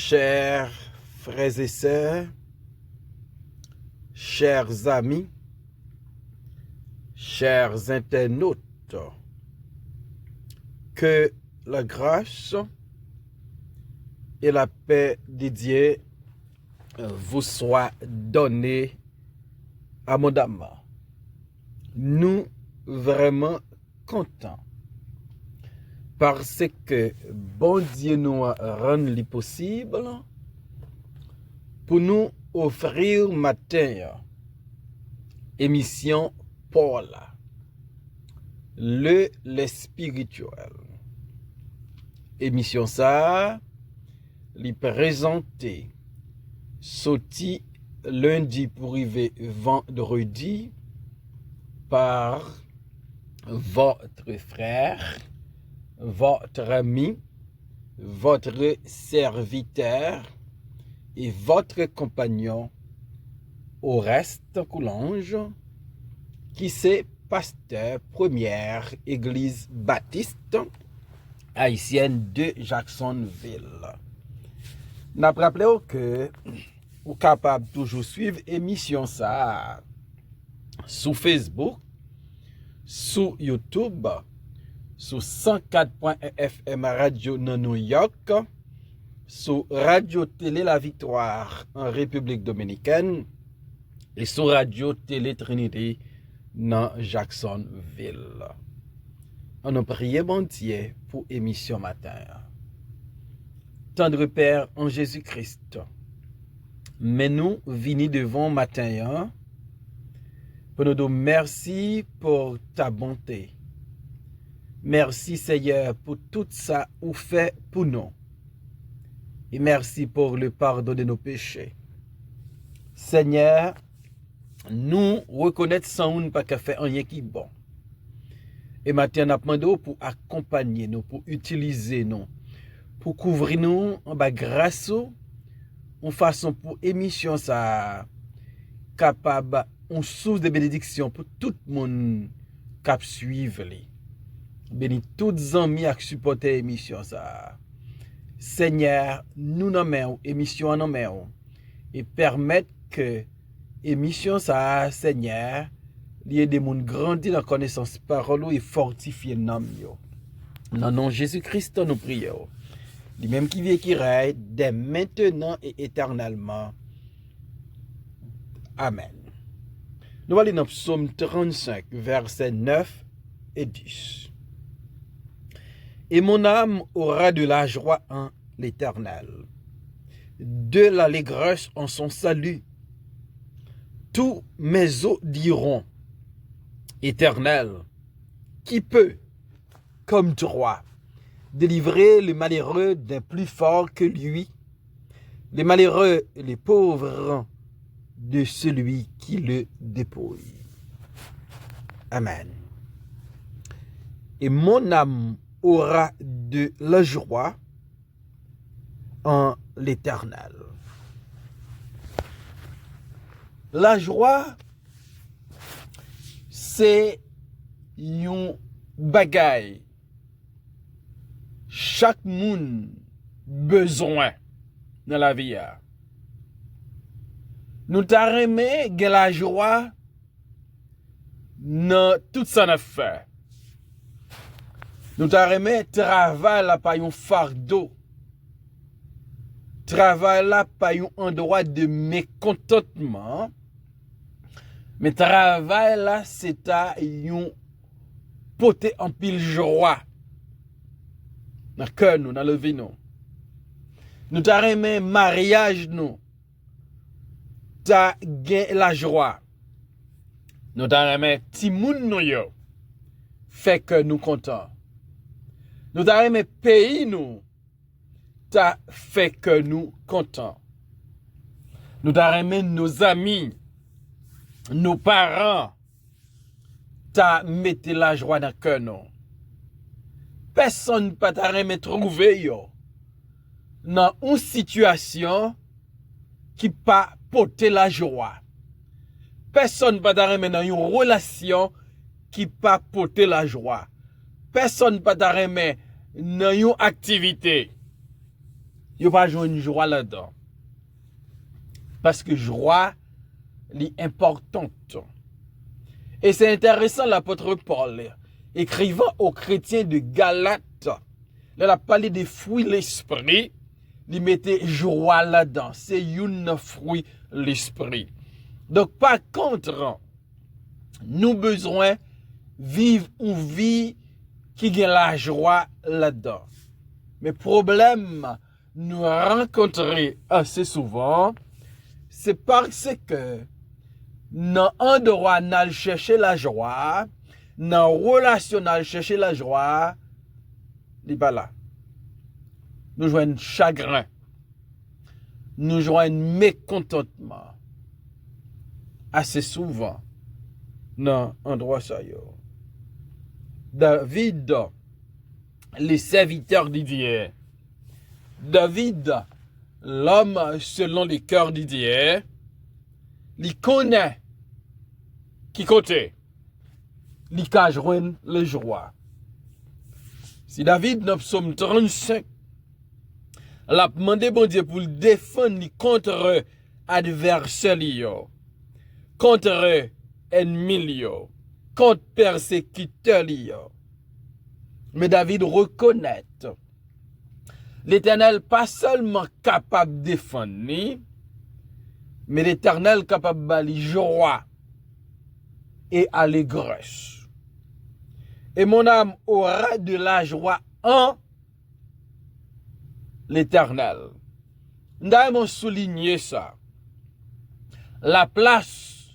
Chers frères et sœurs, chers amis, chers internautes, que la grâce et la paix de Dieu vous soient données abondamment. Nous vraiment contents parce que bon Dieu nous rend le possible pour nous offrir matin émission Paul, le spirituel. Émission ça, li présenté sorti lundi pour arriver vendredi par votre frère, votre ami, votre serviteur et votre compagnon au reste Coulange, qui c'est pasteur première église baptiste haïtienne de Jacksonville. N'a rappelé que vous capable toujours suivre émission ça sur Facebook, sur YouTube, sur 104.1 FM Radio dans New York, sur Radio Télé La Victoire en République Dominicaine et sur Radio Télé Trinité dans Jacksonville. On a prié bon Dieu pour émission matin. Tendre Père en Jésus-Christ, mais nous venons devant matin pour nous dire merci pour ta bonté. Merci Seigneur pour tout ça ou fait pour nous. Et merci pour le pardon de nos péchés. Seigneur, nous reconnaissons sans nous pas qu'à faire rien qui est bon. Et maintenant, nous demandons pour accompagner nous, pour utiliser nous, pour couvrir nous en bas grâce en façon pour émission ça capable une source de bénédiction pour tout le monde qui suivre les. Bénis tous les amis qui supportent l'émission ça. Seigneur, nous nommons émission en nommons et permettre que émission ça, Seigneur, lié des monde grandit dans connaissance parole et fortifier nom yo. Dans nom Jésus-Christ nous prions. Lui même qui vit qui règne dès maintenant et éternellement. Amen. Nous allons dans Psaume 35 versets 9 et 10. Et mon âme aura de la joie en l'Éternel, de l'allégresse en son salut. Tous mes os diront, Éternel, qui peut, comme toi, délivrer le malheureux d'un plus fort que lui, les malheureux et les pauvres de celui qui le dépouille. Amen. Et mon âme aura de la joie en l'Éternel. La joie, c'est un bagay. Chaque monde besoin dans la vie. Nous t'arrêmons que la joie dans tout ça n'a fait. Nous t'arrêmons travail là pas un fardeau. Travail là pas un endroit de mécontentement. Mais travail là c'est un porter en pile joie. Dans le cœur nous, dans le vie nous. Nous t'arrêmons mariage nous. T'as gagné la joie. Nous t'arrêmons petit moun nous yo. Fait que nous contents. Nous t'arrêmons pays nous. T'as fait que nous contents. Nous t'arrêmons nos amis. Nos parents. T'as mis la joie dans le cœur nous. Personne ne peut t'arrêter trouver yo dans une situation qui pas porter la joie. Personne ne peut t'arrêter dans une relation qui pas porter la joie. Personne ne peut t'arrêter dans une activité yo pas joindre joie là-dedans. Parce que joie est importante. Et c'est intéressant l'apôtre Paul écrivant aux chrétiens de Galate, il a parlé des fruits de l'esprit, il mettait joie là-dedans. C'est un fruit de l'esprit. Donc par contre, nous besoin vivre une vie qui a la joie là-dedans. Mais problème nous rencontrons assez souvent, c'est parce que dans un endroit nous chercher la joie, dans une relation nous chercher la joie, il n'est pas là. Nous jouons chagrin, nous jouons mécontentement. Assez souvent, dans endroit ça yo. David, les serviteurs d'Idier. David, l'homme selon les cœurs d'Idier, il connaît qui côté, il a joindre le joie. Si David, dans Psaume 35, l'a demandé bon Dieu pour le défendre contre adversaire, contre ennemi, contre persécuteur. Mais David reconnaît l'Éternel pas seulement capable de défendre, mais l'Éternel capable de bali joie et allégresse. Et mon âme aura de la joie en l'Éternel. Nous avons souligné ça. La place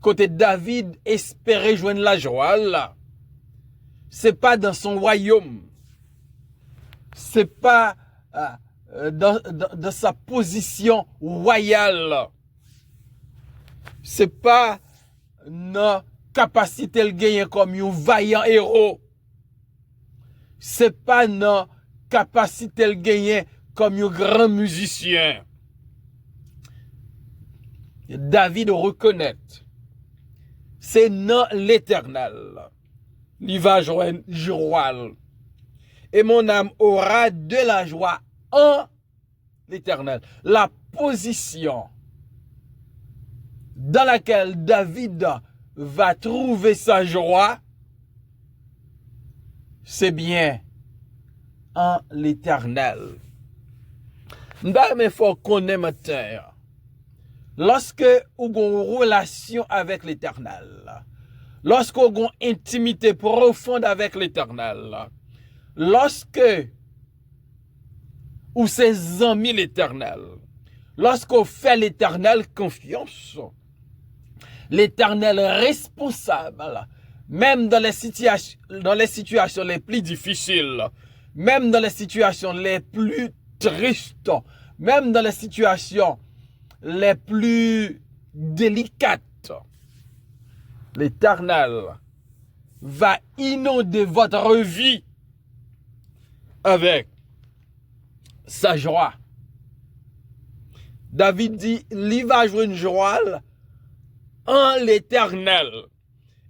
côté David espérait joindre la joie là. C'est pas dans son royaume. C'est pas dans sa position royale. C'est pas dans capacité de gagner comme un vaillant héros. C'est pas dans capacité de gagner comme un grand musicien. David reconnaît, c'est dans l'Éternel. Il va joindre joie. Et mon âme aura de la joie en l'Éternel. La position dans laquelle David va trouver sa joie, c'est bien en l'Éternel. Mais il faut connaître matin. Lorsque vous avez une relation avec l'Éternel, lorsque vous avez une intimité profonde avec l'Éternel, lorsque vous êtes amis l'Éternel, lorsque vous faites l'Éternel confiance, l'Éternel responsable, même dans les situations les plus difficiles, même dans les situations les plus tristes, même dans les situations les plus délicates, l'Éternel va inonder votre vie avec sa joie. David dit, il va jouer une joie en l'Éternel.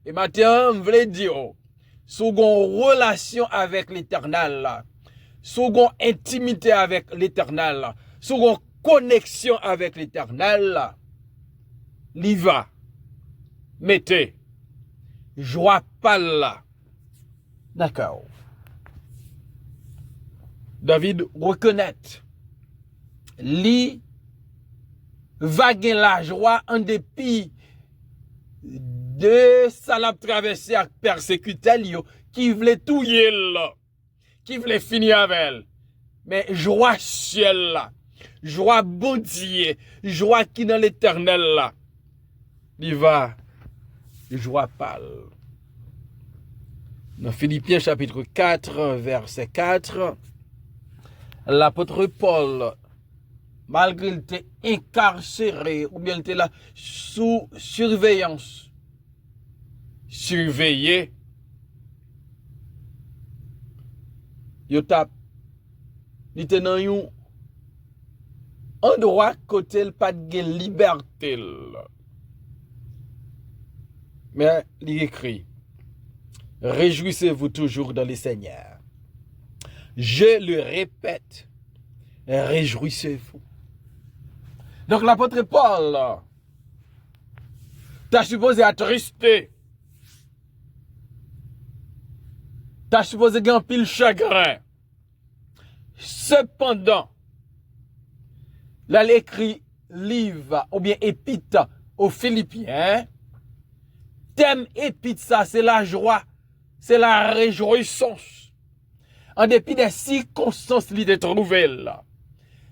Et maintenant, je voulais dire, si vous avez une relation avec l'Éternel, si vous avez une intimité avec l'Éternel, si vous avez une connexion avec l'Éternel, il va mettez joie pas là. D'accord. David reconnaît, lui va gagner la joie en dépit de ça l'a traversé à persécuter qui voulait touiller là, qui voulait finir avec elle. Mais joie ciel là, joie bon Dieu, joie qui dans l'Éternel là, il va joie pâle. Dans Philippiens chapitre 4 verset 4, l'apôtre Paul, malgré qu'il était incarcéré ou bien il était là sous surveillance, surveillé, il était dans un endroit côté pas de liberté. Mais il écrit, réjouissez-vous toujours dans le Seigneur. Je le répète, réjouissez-vous. Donc l'apôtre Paul t'a supposé attrister. T'as supposé qu'il y a un pile chagrin. Cependant, là, l'écrit livre ou bien épître aux Philippiens, thème épître ça, c'est la joie, c'est la réjouissance. En dépit des circonstances qui étaient trouvées là,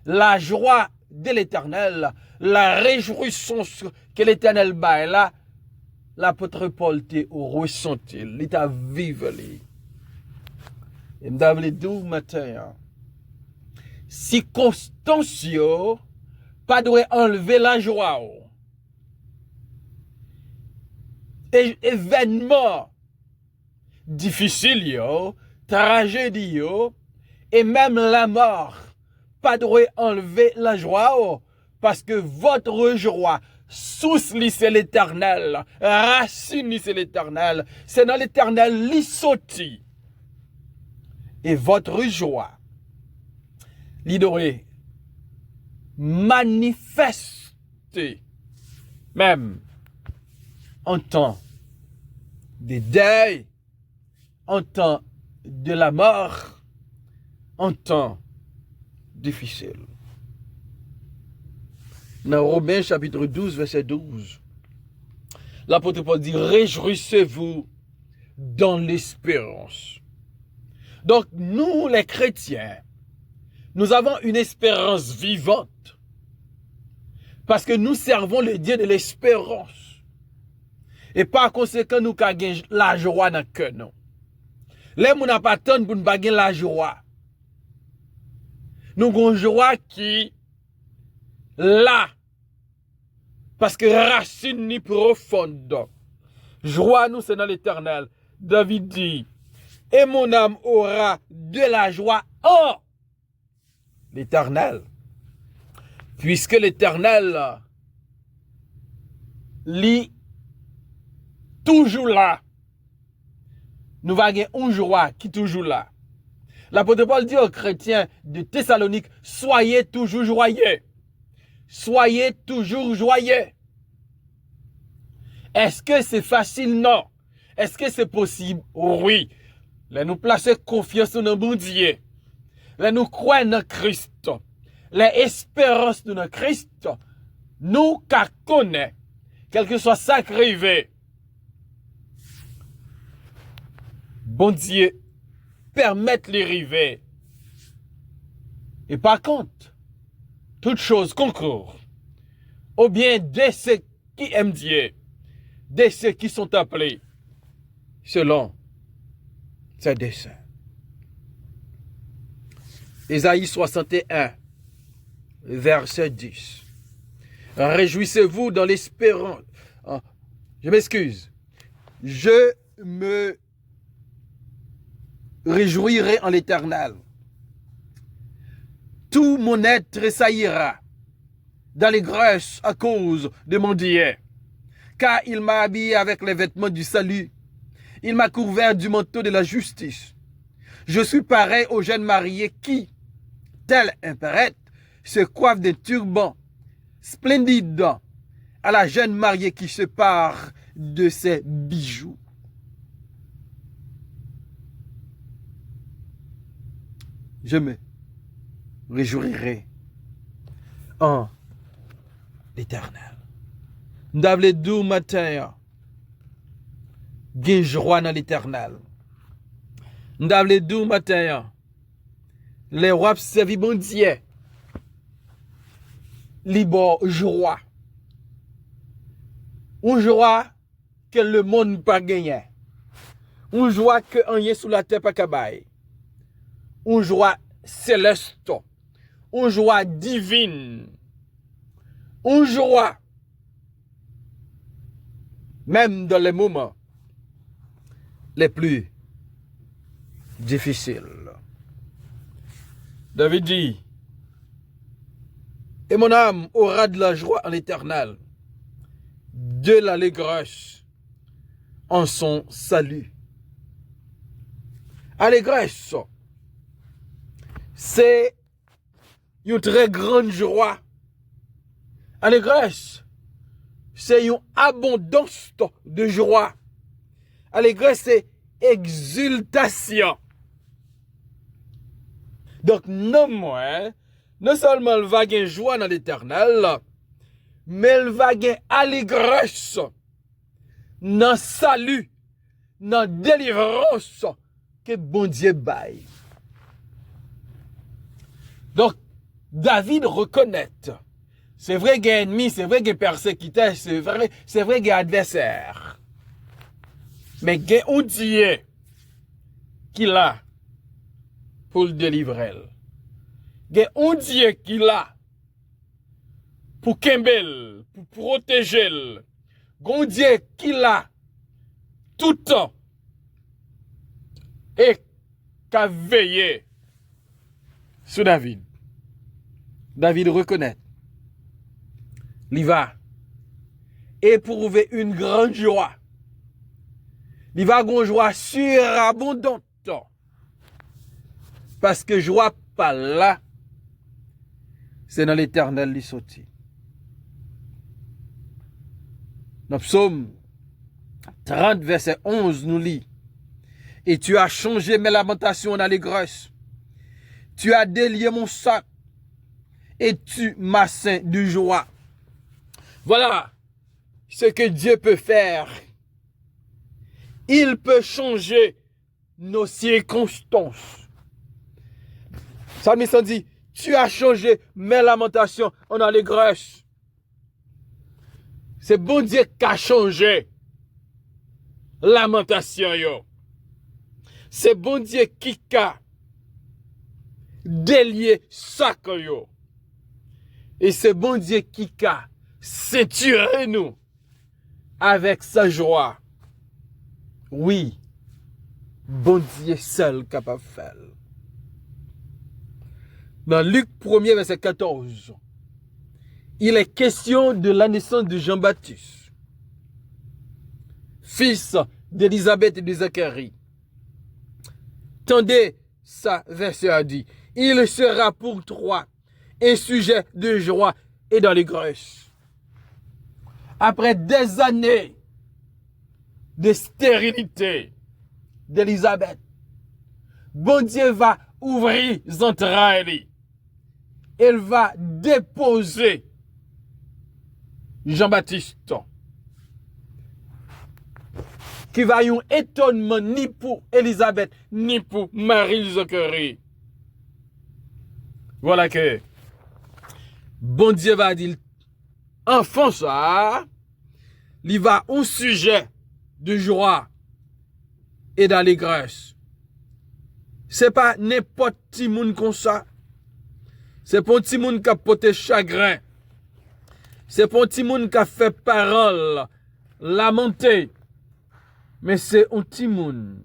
la joie de l'éternel, la réjouissance que l'éternel bat là, l'apôtre Paul t'a ressenti, il t'a vécu. Et je vais vous dire matin, circonstances pas doit enlever la joie. Et événements difficiles, tragédie, et même la mort, pas doit enlever la joie, parce que votre joie, source c'est l'éternel, racine c'est l'éternel, c'est dans l'éternel li sorti. Et votre joie, li doit manifester, même en temps de deuil, en temps de la mort, en temps difficile. Dans Romains chapitre 12, verset 12, l'apôtre Paul dit, réjouissez-vous dans l'espérance. Donc, nous, les chrétiens, nous avons une espérance vivante parce que nous servons le Dieu de l'espérance. Et par conséquent, nous avons la joie dans le cœur. Les gens n'ont pas tant pour nous avoir la joie. Nous avons une joie qui là, parce que racine ni profonde. Joie, nous, c'est dans l'éternel. David dit, et mon âme aura de la joie en l'éternel. Puisque l'éternel lit toujours là. Nous avons une joie qui est toujours là. L'apôtre Paul dit aux chrétiens de Thessalonique, soyez toujours joyeux. Soyez toujours joyeux. Est-ce que c'est facile? Non. Est-ce que c'est possible? Oui. Là, nous placer confiance dans bon Dieu. Là, nous croyons dans Christ. L'espérance de notre Christ. Nous, qu'à connaître, quel que soit ça qui arrive, bon Dieu, permettre les river. Et par contre, toute chose concourt au bien de ceux qui aiment Dieu, de ceux qui sont appelés selon ses desseins. Ésaïe 61, verset 10. Réjouissez-vous dans l'espérance. Je m'excuse. Je me réjouirai en l'Éternel. Tout mon être tressaillira d'allégresse à cause de mon Dieu. Car il m'a habillé avec les vêtements du salut. Il m'a couvert du manteau de la justice. Je suis pareil aux jeunes mariés qui, tel un prêtre, se coiffent de turbans splendides à la jeune mariée qui se pare de ses bijoux. Je me réjouirai en l'Éternel. D'avle dou matin, gen joie dans l'Éternel. D'avle dou matin, les rois servi bon Dieu. Libre joie. Une joie que le monde pas gagné. Une joie que rien sous la terre pas cabaye. Une joie céleste. Une joie divine. Une joie même dans les moments les plus difficiles. David dit, et mon âme aura de la joie en l'Éternel, de l'allégresse en son salut. Allégresse, c'est une très grande joie. Allégresse, c'est une abondance de joie. Allégresse, c'est exultation. Donc, non, moi, non seulement elle va gagner joie dans l'éternel, mais elle va gagner allégresse dans le salut, dans la délivrance que bon Dieu baille. Donc, David reconnaît, c'est vrai qu'il y a ennemi, c'est vrai qu'il y a persécuteur, c'est vrai qu'il y a adversaire. Mais il y a un Dieu qui l'a pour le délivrer. Il y a un Dieu qui l'a pour Kembel, pour protéger. Il y a un Dieu qui l'a tout le temps et qui a veillé sur David. David reconnaît. Il va éprouver une grande joie. Il va avoir une joie surabondante. Parce que joie pas là, c'est dans l'éternel qui sorti. Dans Psaume 30, verset 11, nous lit. Et tu as changé mes lamentations en allégresse. Tu as délié mon sac. Et tu m'as ceint de joie. Voilà ce que Dieu peut faire. Il peut changer nos circonstances. Psalmiste dit, tu as changé mes lamentations en allégresse. C'est bon Dieu qui a changé lamentation yo. C'est bon Dieu qui a délié sac yo. Et c'est bon Dieu qui a ceinturé nous avec sa joie. Oui, bon Dieu seul capable de faire. Dans Luc 1er, verset 14, il est question de la naissance de Jean-Baptiste, fils d'Élisabeth et de Zacharie. Tendez, ça, verset a dit, il sera pour toi un sujet de joie et d'allégresse. Après des années de stérilité d'Élisabeth, bon Dieu va ouvrir les entrailles. Elle va déposer Jean-Baptiste, qui va y avoir un étonnement ni pour Élisabeth, ni pour Marie-Zacharie. Voilà que bon Dieu va dire, enfant ça, il va un sujet de joie et d'allégresse. C'est pas n'importe qui monde comme ça. C'est pas un petit monde qui a porté chagrin. C'est pas un petit monde qui a fait parole, lamenter. Mais c'est un petit monde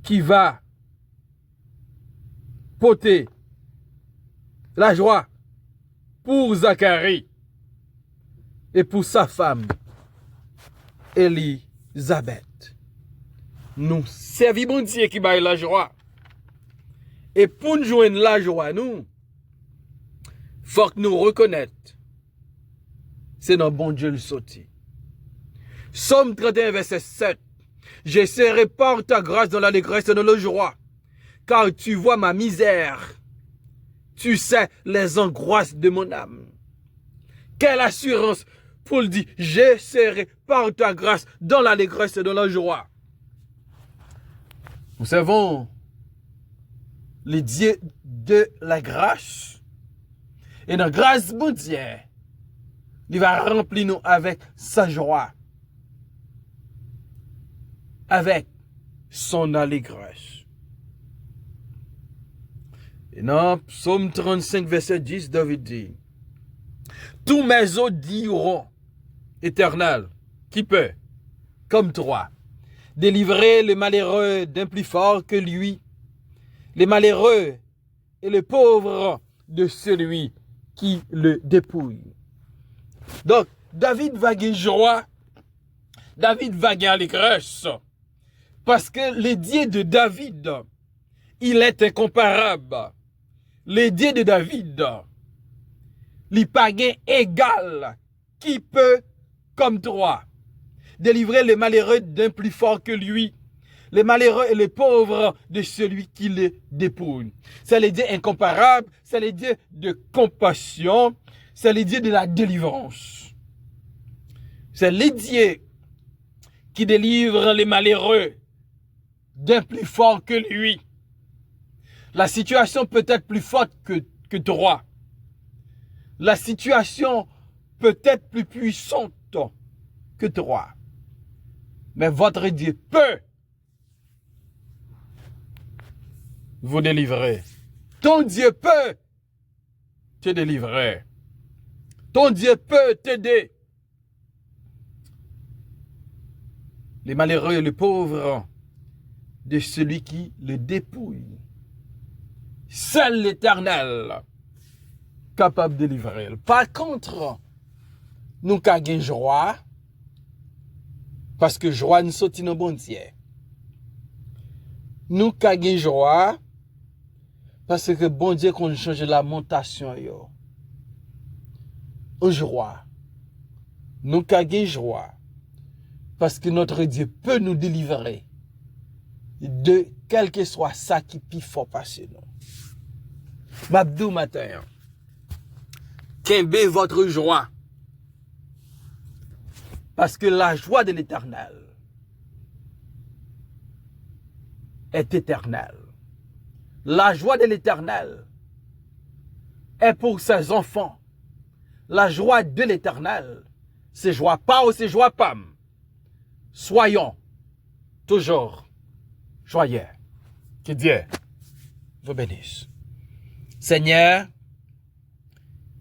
qui va porter la joie pour Zacharie et pour sa femme, Élisabeth. Nous servons bon Dieu qui baille la joie. Et pour nous joindre la joie, nous, faut que nous reconnaître. C'est dans bon Dieu le sorti. Psaume 31, verset 7. Je serai par ta grâce dans l'allégresse et dans la joie, car tu vois ma misère. Tu sais les angoisses de mon âme. Quelle assurance pour le dire, je serai par ta grâce dans l'allégresse et dans la joie. Nous savons le Dieu de la grâce. Et dans la grâce de Dieu, il va remplir nous avec sa joie. Avec son allégresse. Et dans Psaume 35, verset 10, David dit, tous mes os diront, Éternel, qui peut, comme toi, délivrer les malheureux d'un plus fort que lui, les malheureux et les pauvres de celui qui le dépouille. Donc, David va gagner joie, David va gagner allégresse, parce que le Dieu de David, il est incomparable. les dieux de David, li pa gen égal qui peut comme toi délivrer les malheureux d'un plus fort que lui, les malheureux et les pauvres de celui qui les dépouille. C'est le Dieu incomparable, c'est le Dieu de compassion, c'est le Dieu de la délivrance. C'est le Dieu qui délivre les malheureux d'un plus fort que lui. La situation peut être plus forte que toi. La situation peut être plus puissante que toi. Mais votre Dieu peut vous délivrer. Ton Dieu peut te délivrer. Ton Dieu peut t'aider. Les malheureux et les pauvres de celui qui le dépouille. Seul l'Éternel capable de délivrer. Par contre, nous avons joie parce que joie nous sortit dans bon Dieu. Nous avons joie parce que bon Dieu qu'on change la montation yo. Joie. Nous avons joie parce que notre Dieu peut nous délivrer de quel que soit ça qui peut faire passer nous. M'abdou matin. Qu'aimez votre joie. Parce que la joie de l'Éternel est éternelle. La joie de l'Éternel est pour ses enfants. La joie de l'Éternel, c'est joie pas ou c'est joie pam. Soyons toujours joyeux. Que Dieu vous bénisse. Seigneur,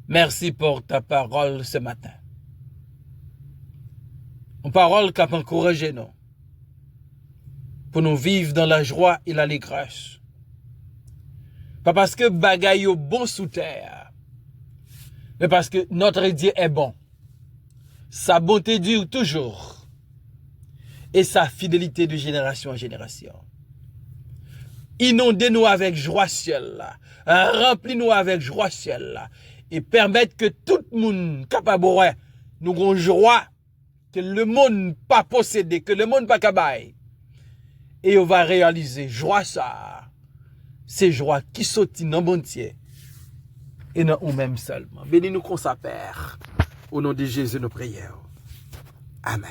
merci pour ta parole ce matin. Une parole qui a encouragé nous pour nous vivre dans la joie et l'allégresse. Pas parce que bagaille au bon sous terre, mais parce que notre Dieu est bon. Sa bonté dure toujours et sa fidélité de génération en génération. Inondez-nous avec joie ciel là. Remplis-nous avec joie ciel là. Et permettre que tout le monde capable nous avons joie que le monde pas possédé, que le monde pas capable. Et on va réaliser joie ça. C'est joie qui sortit dans bon Dieu. Et non nous-mêmes seulement. Bénis-nous qu'on s'appelle. Au nom de Jésus, nos prières. Amen.